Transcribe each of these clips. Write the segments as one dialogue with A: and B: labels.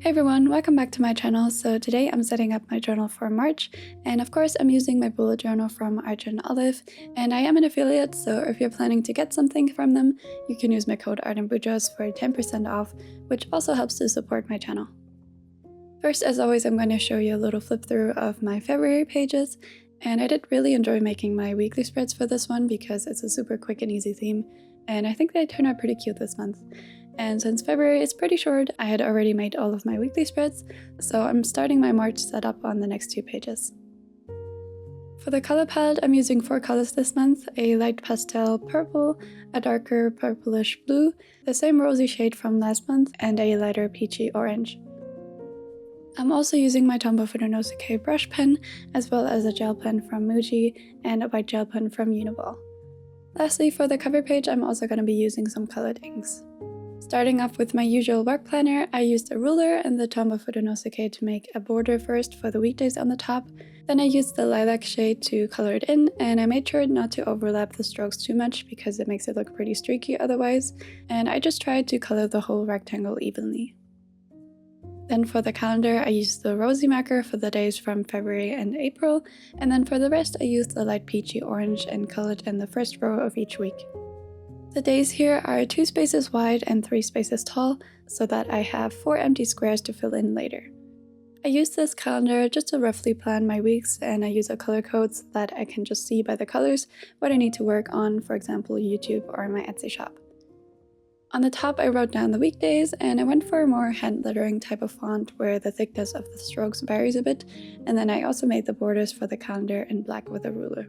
A: Hey everyone, welcome back to my channel. So today I'm setting up my journal for March, and of course I'm using my bullet journal from Art and Olive, and I am an affiliate, so if you're planning to get something from them, you can use my code ARTandBujos for 10% off, which also helps to support my channel. First, as always, I'm going to show you a little flip through of my February pages, and I did really enjoy making my weekly spreads for this one because it's a super quick and easy theme, and I think they turned out pretty cute this month. And since February is pretty short, I had already made all of my weekly spreads, so I'm starting my March setup on the next two pages. For the color palette, I'm using 4 colors this month: a light pastel purple, a darker purplish blue, the same rosy shade from last month, and a lighter peachy orange. I'm also using my Tombow Fudenosuke brush pen, as well as a gel pen from Muji and a white gel pen from Uni-Ball. Lastly, for the cover page, I'm also going to be using some colored inks. Starting off with my usual work planner, I used a ruler and the Tombow Fudenosuke to make a border first for the weekdays on the top. Then I used the lilac shade to color it in, and I made sure not to overlap the strokes too much because it makes it look pretty streaky otherwise, and I just tried to color the whole rectangle evenly. Then for the calendar, I used the rosy marker for the days from February and April, and then for the rest I used the light peachy orange and colored in the first row of each week. The days here are 2 spaces wide and 3 spaces tall, so that I have 4 empty squares to fill in later. I use this calendar just to roughly plan my weeks, and I use a color code so that I can just see by the colors what I need to work on, for example YouTube or my Etsy shop. On the top I wrote down the weekdays, and I went for a more hand lettering type of font where the thickness of the strokes varies a bit, and then I also made the borders for the calendar in black with a ruler.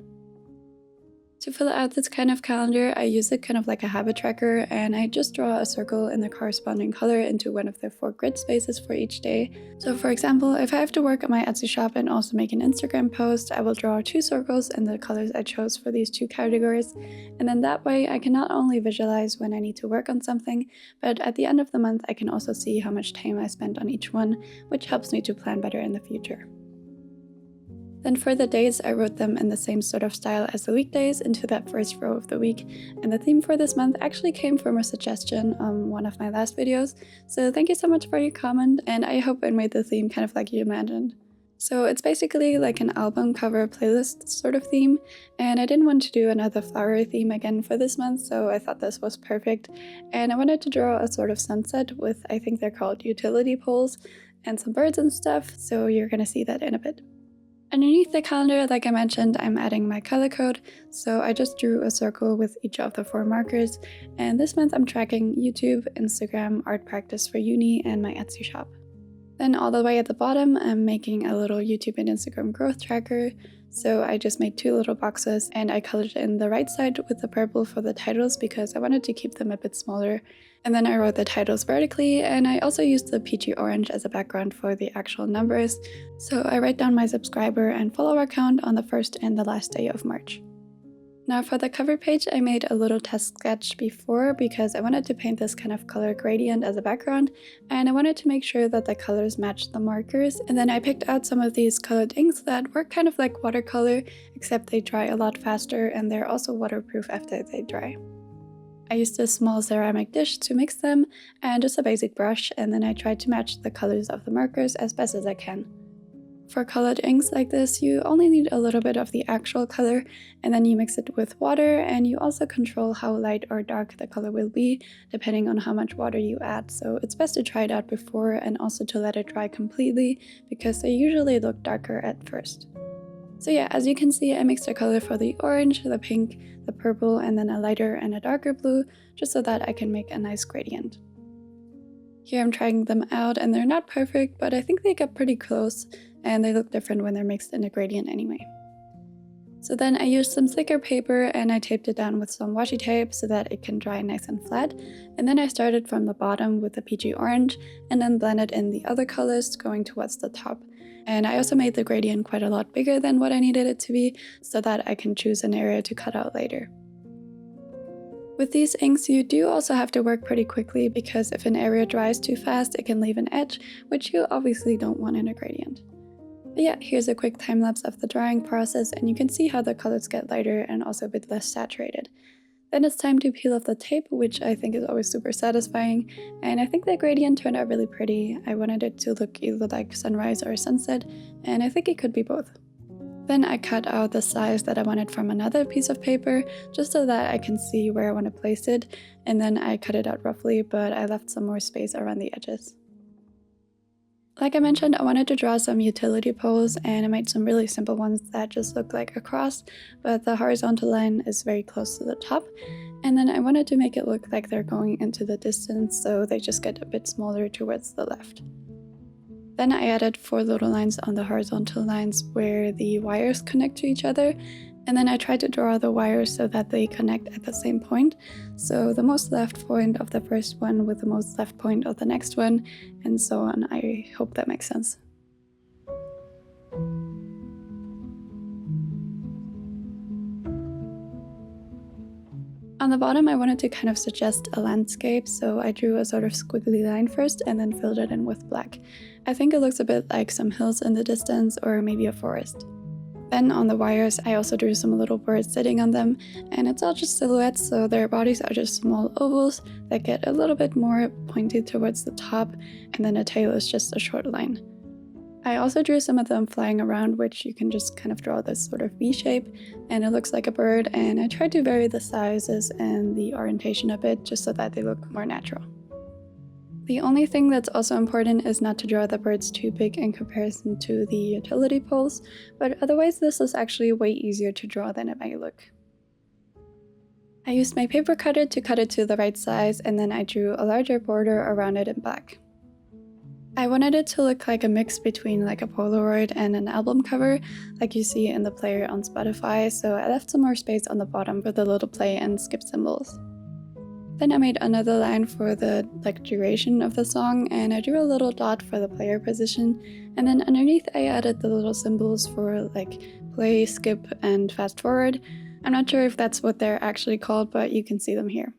A: To fill out this kind of calendar, I use it kind of like a habit tracker, and I just draw a circle in the corresponding color into one of the 4 grid spaces for each day. So for example, if I have to work on my Etsy shop and also make an Instagram post, I will draw 2 circles in the colors I chose for these 2 categories, and then that way I can not only visualize when I need to work on something, but at the end of the month I can also see how much time I spent on each one, which helps me to plan better in the future. Then for the days, I wrote them in the same sort of style as the weekdays into that first row of the week, and the theme for this month actually came from a suggestion on one of my last videos, so thank you so much for your comment, and I hope I made the theme kind of like you imagined. So it's basically like an album cover playlist sort of theme, and I didn't want to do another flower theme again for this month, so I thought this was perfect, and I wanted to draw a sort of sunset with, I think they're called utility poles, and some birds and stuff, so you're gonna see that in a bit. Underneath the calendar, like I mentioned, I'm adding my color code, so I just drew a circle with each of the 4 markers, and this month I'm tracking YouTube, Instagram, art practice for uni, and my Etsy shop. Then all the way at the bottom, I'm making a little YouTube and Instagram growth tracker, so I just made 2 little boxes, and I colored in the right side with the purple for the titles because I wanted to keep them a bit smaller. And then I wrote the titles vertically, and I also used the peachy orange as a background for the actual numbers, so I write down my subscriber and follower count on the first and the last day of March. Now for the cover page, I made a little test sketch before because I wanted to paint this kind of color gradient as a background, and I wanted to make sure that the colors matched the markers, and then I picked out some of these colored inks that work kind of like watercolor, except they dry a lot faster and they're also waterproof after they dry. I used a small ceramic dish to mix them, and just a basic brush, and then I tried to match the colors of the markers as best as I can. For colored inks like this, you only need a little bit of the actual color, and then you mix it with water, and you also control how light or dark the color will be, depending on how much water you add, so it's best to try it out before and also to let it dry completely, because they usually look darker at first. So yeah, as you can see, I mixed a color for the orange, the pink, the purple, and then a lighter and a darker blue, just so that I can make a nice gradient. Here I'm trying them out, and they're not perfect, but I think they get pretty close, and they look different when they're mixed in a gradient anyway. So then I used some thicker paper and I taped it down with some washi tape so that it can dry nice and flat, and then I started from the bottom with the peachy orange and then blended in the other colors going towards the top. And I also made the gradient quite a lot bigger than what I needed it to be so that I can choose an area to cut out later. With these inks, you do also have to work pretty quickly because if an area dries too fast, it can leave an edge, which you obviously don't want in a gradient. But yeah, here's a quick time lapse of the drying process, and you can see how the colors get lighter and also a bit less saturated. Then it's time to peel off the tape, which I think is always super satisfying, and I think the gradient turned out really pretty. I wanted it to look either like sunrise or sunset, and I think it could be both. Then I cut out the size that I wanted from another piece of paper, just so that I can see where I want to place it, and then I cut it out roughly, but I left some more space around the edges. Like I mentioned, I wanted to draw some utility poles, and I made some really simple ones that just look like a cross, but the horizontal line is very close to the top. And then I wanted to make it look like they're going into the distance, so they just get a bit smaller towards the left. Then I added 4 little lines on the horizontal lines where the wires connect to each other, and then I tried to draw the wires so that they connect at the same point. So the most left point of the first one with the most left point of the next one, and so on. I hope that makes sense. On the bottom, I wanted to kind of suggest a landscape, so I drew a sort of squiggly line first and then filled it in with black. I think it looks a bit like some hills in the distance or maybe a forest. Then on the wires, I also drew some little birds sitting on them, and it's all just silhouettes, so their bodies are just small ovals that get a little bit more pointed towards the top, and then the tail is just a short line. I also drew some of them flying around, which you can just kind of draw this sort of V shape, and it looks like a bird, and I tried to vary the sizes and the orientation a bit just so that they look more natural. The only thing that's also important is not to draw the birds too big in comparison to the utility poles, but otherwise this is actually way easier to draw than it might look. I used my paper cutter to cut it to the right size, and then I drew a larger border around it in black. I wanted it to look like a mix between like a Polaroid and an album cover, like you see in the player on Spotify, so I left some more space on the bottom for the little play and skip symbols. Then I made another line for the duration of the song, and I drew a little dot for the player position, and then underneath I added the little symbols for like play, skip, and fast forward. I'm not sure if that's what they're actually called, but you can see them here.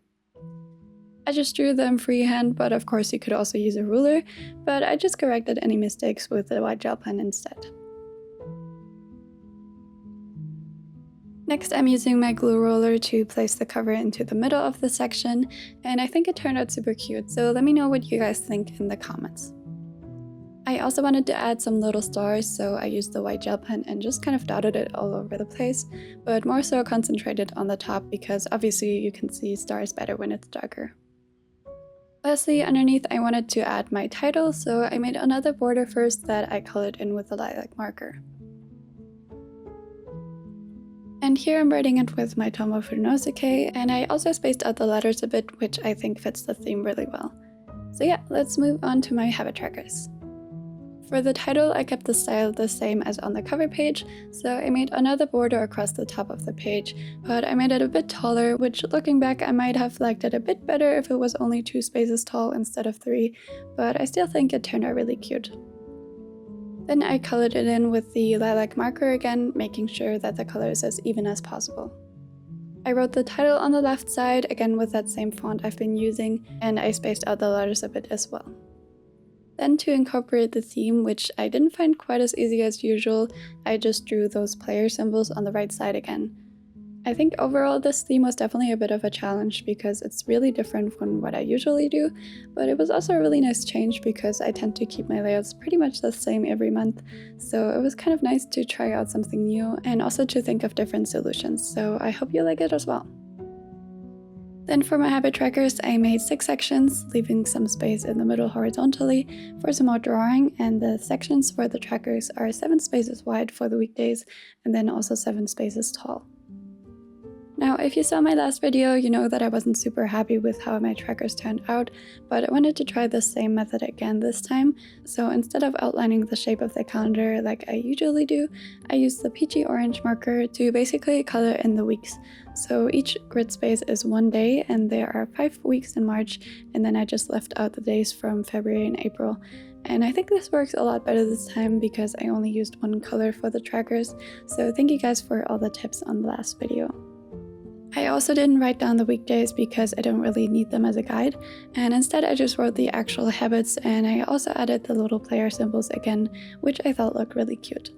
A: I just drew them freehand, but of course you could also use a ruler, but I just corrected any mistakes with the white gel pen instead. Next, I'm using my glue roller to place the cover into the middle of the section, and I think it turned out super cute, so let me know what you guys think in the comments. I also wanted to add some little stars, so I used the white gel pen and just kind of dotted it all over the place, but more so concentrated on the top because obviously you can see stars better when it's darker. Lastly, underneath I wanted to add my title, so I made another border first that I colored in with a lilac marker. And here I'm writing it with my Tombow Fudenosuke, and I also spaced out the letters a bit, which I think fits the theme really well. So yeah, let's move on to my habit trackers. For the title, I kept the style the same as on the cover page, so I made another border across the top of the page, but I made it a bit taller, which looking back I might have liked it a bit better if it was only 2 spaces tall instead of 3, but I still think it turned out really cute. Then I colored it in with the lilac marker again, making sure that the color is as even as possible. I wrote the title on the left side, again with that same font I've been using, and I spaced out the letters a bit as well. Then to incorporate the theme, which I didn't find quite as easy as usual, I just drew those player symbols on the right side again. I think overall this theme was definitely a bit of a challenge because it's really different from what I usually do, but it was also a really nice change because I tend to keep my layouts pretty much the same every month, so it was kind of nice to try out something new and also to think of different solutions, so I hope you like it as well. Then for my habit trackers, I made 6 sections, leaving some space in the middle horizontally for some more drawing, and the sections for the trackers are 7 spaces wide for the weekdays and then also 7 spaces tall. Now, if you saw my last video, you know that I wasn't super happy with how my trackers turned out, but I wanted to try the same method again this time. So instead of outlining the shape of the calendar like I usually do, I used the peachy orange marker to basically color in the weeks. So each grid space is 1 day, and there are 5 weeks in March, and then I just left out the days from February and April. And I think this works a lot better this time because I only used 1 color for the trackers, so thank you guys for all the tips on the last video. I also didn't write down the weekdays because I don't really need them as a guide, and instead I just wrote the actual habits, and I also added the little player symbols again, which I thought looked really cute.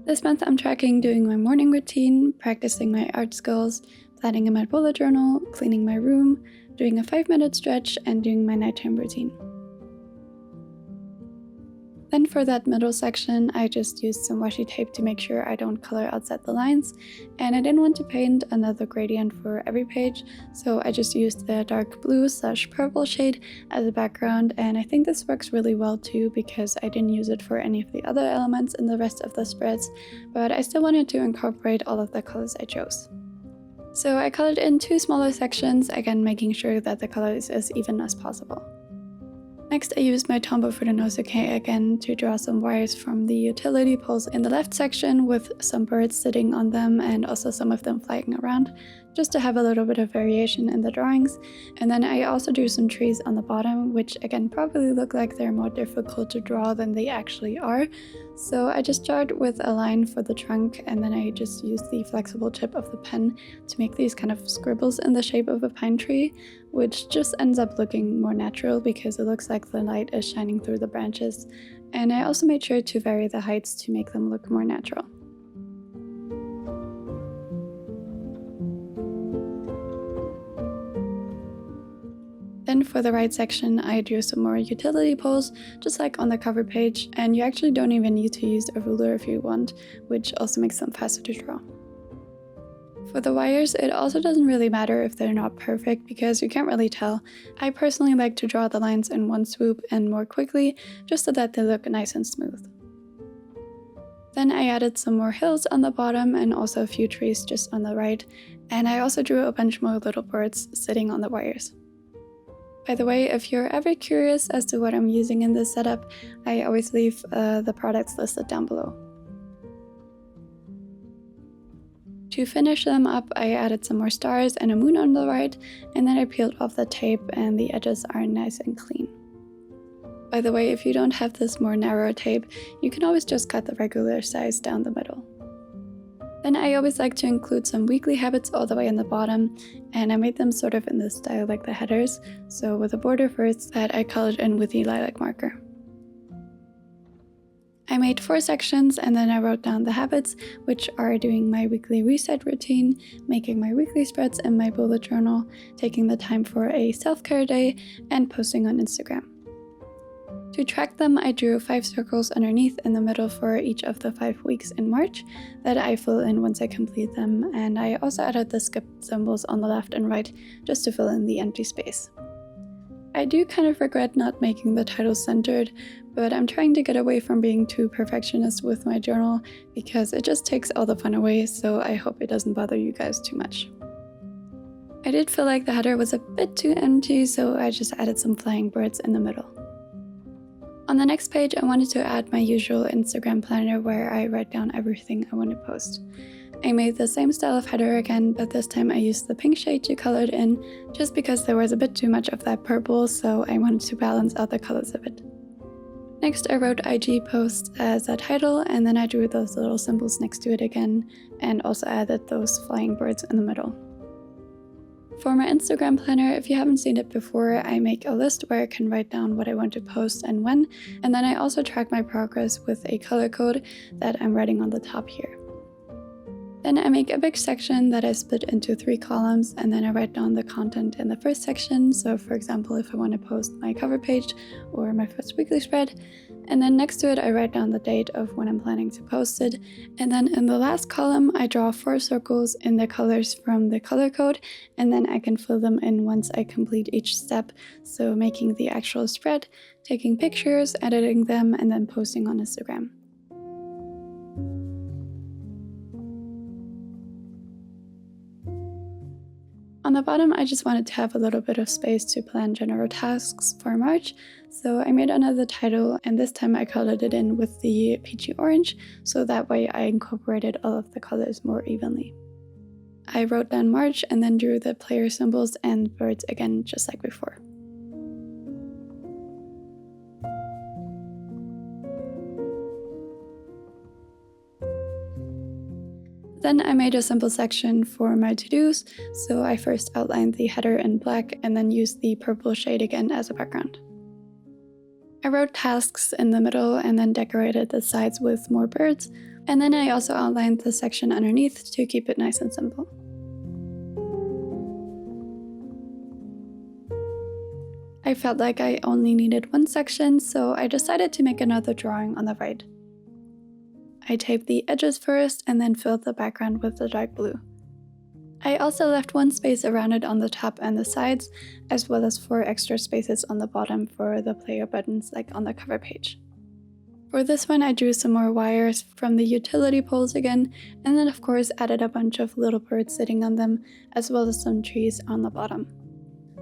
A: This month I'm tracking doing my morning routine, practicing my art skills, planning in my bullet journal, cleaning my room, doing a 5-minute stretch, and doing my nighttime routine. Then for that middle section, I just used some washi tape to make sure I don't color outside the lines, and I didn't want to paint another gradient for every page, so I just used the dark blue/purple shade as a background, and I think this works really well too because I didn't use it for any of the other elements in the rest of the spreads, but I still wanted to incorporate all of the colors I chose. So I colored in 2 smaller sections, again making sure that the color is as even as possible. Next, I used my Tombow Fudenosuke again to draw some wires from the utility poles in the left section with some birds sitting on them and also some of them flying around, just to have a little bit of variation in the drawings. And then I also drew some trees on the bottom, which again probably look like they're more difficult to draw than they actually are. So I just started with a line for the trunk, and then I just used the flexible tip of the pen to make these kind of scribbles in the shape of a pine tree, which just ends up looking more natural because it looks like the light is shining through the branches. And I also made sure to vary the heights to make them look more natural. Then for the right section, I drew some more utility poles, just like on the cover page, and you actually don't even need to use a ruler if you want, which also makes them faster to draw. For the wires, it also doesn't really matter if they're not perfect because you can't really tell. I personally like to draw the lines in one swoop and more quickly, just so that they look nice and smooth. Then I added some more hills on the bottom and also a few trees just on the right, and I also drew a bunch more little birds sitting on the wires. By the way, if you're ever curious as to what I'm using in this setup, I always leave the products listed down below. To finish them up, I added some more stars and a moon on the right, and then I peeled off the tape and the edges are nice and clean. By the way, if you don't have this more narrow tape, you can always just cut the regular size down the middle. Then I always like to include some weekly habits all the way in the bottom, and I made them sort of in this style like the headers, so with a border first that I colored in with the lilac marker. I made 4 sections and then I wrote down the habits, which are doing my weekly reset routine, making my weekly spreads in my bullet journal, taking the time for a self-care day, and posting on Instagram. To track them, I drew 5 circles underneath in the middle for each of the 5 weeks in March that I fill in once I complete them, and I also added the skipped symbols on the left and right just to fill in the empty space. I do kind of regret not making the title centered, but I'm trying to get away from being too perfectionist with my journal because it just takes all the fun away, so I hope it doesn't bother you guys too much. I did feel like the header was a bit too empty, so I just added some flying birds in the middle. On the next page, I wanted to add my usual Instagram planner where I write down everything I want to post. I made the same style of header again, but this time I used the pink shade to color it in, just because there was a bit too much of that purple, so I wanted to balance out the colors a bit. Next, I wrote IG post as a title, and then I drew those little symbols next to it again, and also added those flying birds in the middle. For my Instagram planner, if you haven't seen it before, I make a list where I can write down what I want to post and when, and then I also track my progress with a color code that I'm writing on the top here. Then I make a big section that I split into 3 columns, and then I write down the content in the first section. So for example, if I want to post my cover page or my first weekly spread, and then next to it I write down the date of when I'm planning to post it, and then in the last column I draw 4 circles in the colors from the color code, and then I can fill them in once I complete each step, so making the actual spread, taking pictures, editing them, and then posting on Instagram. On the bottom, I just wanted to have a little bit of space to plan general tasks for March, so I made another title, and this time I colored it in with the peachy orange, so that way I incorporated all of the colors more evenly. I wrote down March and then drew the player symbols and birds again, just like before. Then I made a simple section for my to-dos, so I first outlined the header in black and then used the purple shade again as a background. I wrote tasks in the middle and then decorated the sides with more birds, and then I also outlined the section underneath to keep it nice and simple. I felt like I only needed one section, so I decided to make another drawing on the right. I taped the edges first and then filled the background with the dark blue. I also left one space around it on the top and the sides, as well as 4 extra spaces on the bottom for the player buttons like on the cover page. For this one I drew some more wires from the utility poles again, and then of course added a bunch of little birds sitting on them, as well as some trees on the bottom.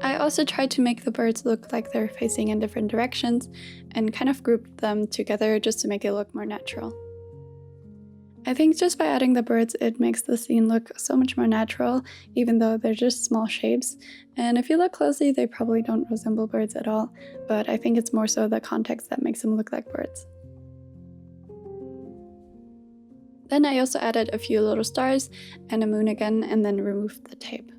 A: I also tried to make the birds look like they're facing in different directions, and kind of grouped them together just to make it look more natural. I think just by adding the birds it makes the scene look so much more natural, even though they're just small shapes, and if you look closely they probably don't resemble birds at all, but I think it's more so the context that makes them look like birds. Then I also added a few little stars and a moon again, and then removed the tape.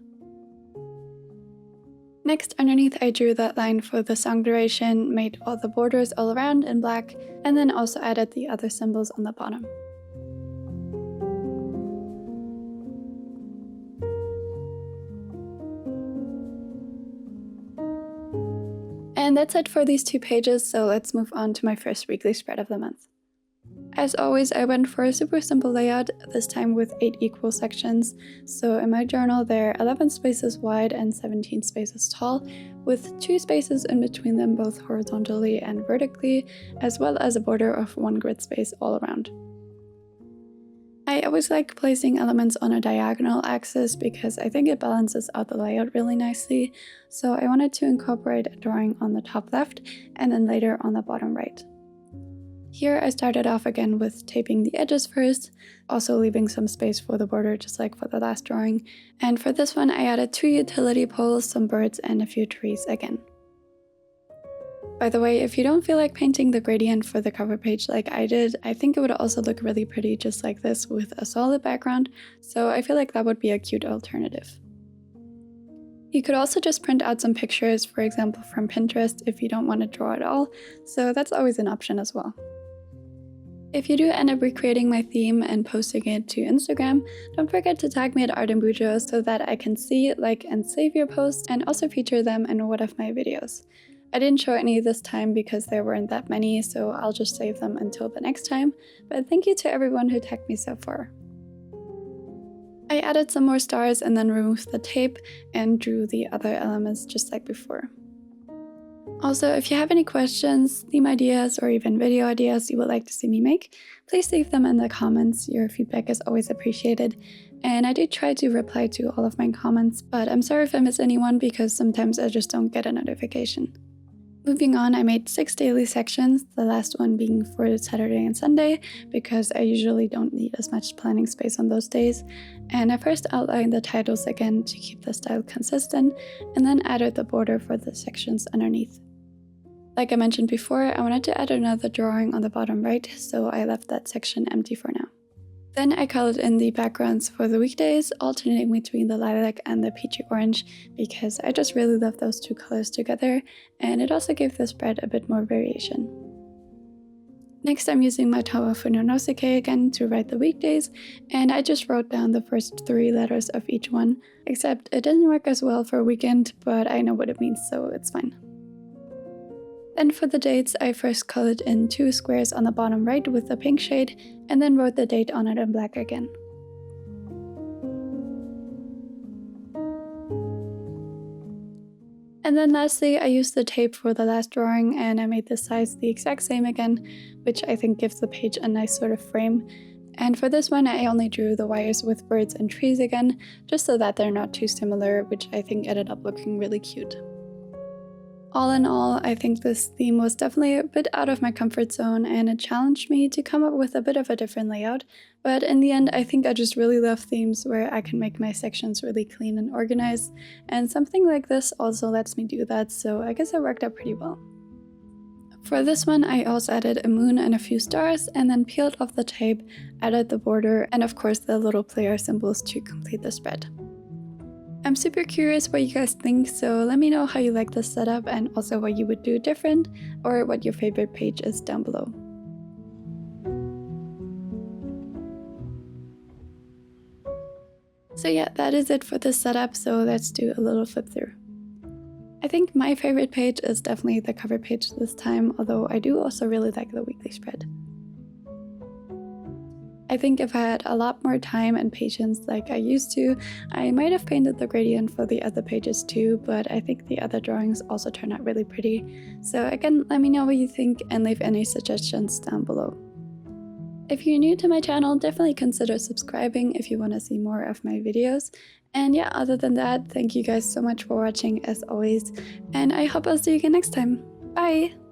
A: Next, underneath I drew that line for the song duration, made all the borders all around in black, and then also added the other symbols on the bottom. And that's it for these 2 pages, so let's move on to my first weekly spread of the month. As always, I went for a super simple layout, this time with 8 equal sections. So in my journal there are 11 spaces wide and 17 spaces tall, with 2 spaces in between them both horizontally and vertically, as well as a border of 1 grid space all around. I always like placing elements on a diagonal axis because I think it balances out the layout really nicely, so I wanted to incorporate a drawing on the top left and then later on the bottom right. Here I started off again with taping the edges first, also leaving some space for the border just like for the last drawing, and for this one I added 2 utility poles, some birds, and a few trees again. By the way, if you don't feel like painting the gradient for the cover page like I did, I think it would also look really pretty just like this with a solid background, so I feel like that would be a cute alternative. You could also just print out some pictures, for example from Pinterest, if you don't want to draw at all, so that's always an option as well. If you do end up recreating my theme and posting it to Instagram, don't forget to tag me at Art and Bujo so that I can see, like, and save your posts and also feature them in one of my videos. I didn't show any this time because there weren't that many, so I'll just save them until the next time, but thank you to everyone who tagged me so far. I added some more stars and then removed the tape and drew the other elements just like before. Also, if you have any questions, theme ideas, or even video ideas you would like to see me make, please leave them in the comments. Your feedback is always appreciated, and I do try to reply to all of my comments, but I'm sorry if I miss anyone because sometimes I just don't get a notification. Moving on, I made 6 daily sections, the last one being for Saturday and Sunday, because I usually don't need as much planning space on those days, and I first outlined the titles again to keep the style consistent, and then added the border for the sections underneath. Like I mentioned before, I wanted to add another drawing on the bottom right, so I left that section empty for now. Then I colored in the backgrounds for the weekdays, alternating between the lilac and the peachy orange, because I just really love those 2 colors together, and it also gave the spread a bit more variation. Next, I'm using my Tombow Fudenosuke again to write the weekdays, and I just wrote down the first 3 letters of each one, except it doesn't work as well for weekend, but I know what it means, so it's fine. Then for the dates, I first colored in 2 squares on the bottom right with the pink shade, and then wrote the date on it in black again. And then lastly, I used the tape for the last drawing, and I made the size the exact same again, which I think gives the page a nice sort of frame. And for this one, I only drew the wires with birds and trees again, just so that they're not too similar, which I think ended up looking really cute. All in all, I think this theme was definitely a bit out of my comfort zone, and it challenged me to come up with a bit of a different layout, but in the end I think I just really love themes where I can make my sections really clean and organized, and something like this also lets me do that, so I guess it worked out pretty well. For this one I also added a moon and a few stars, and then peeled off the tape, added the border, and of course the little player symbols to complete the spread. I'm super curious what you guys think, so let me know how you like this setup and also what you would do different, or what your favorite page is down below. So yeah, that is it for this setup, so let's do a little flip through. I think my favorite page is definitely the cover page this time, although I do also really like the weekly spread. I think if I had a lot more time and patience like I used to, I might have painted the gradient for the other pages too, but I think the other drawings also turn out really pretty. So again, let me know what you think and leave any suggestions down below. If you're new to my channel, definitely consider subscribing if you want to see more of my videos. And yeah, other than that, thank you guys so much for watching as always, and I hope I'll see you again next time. Bye!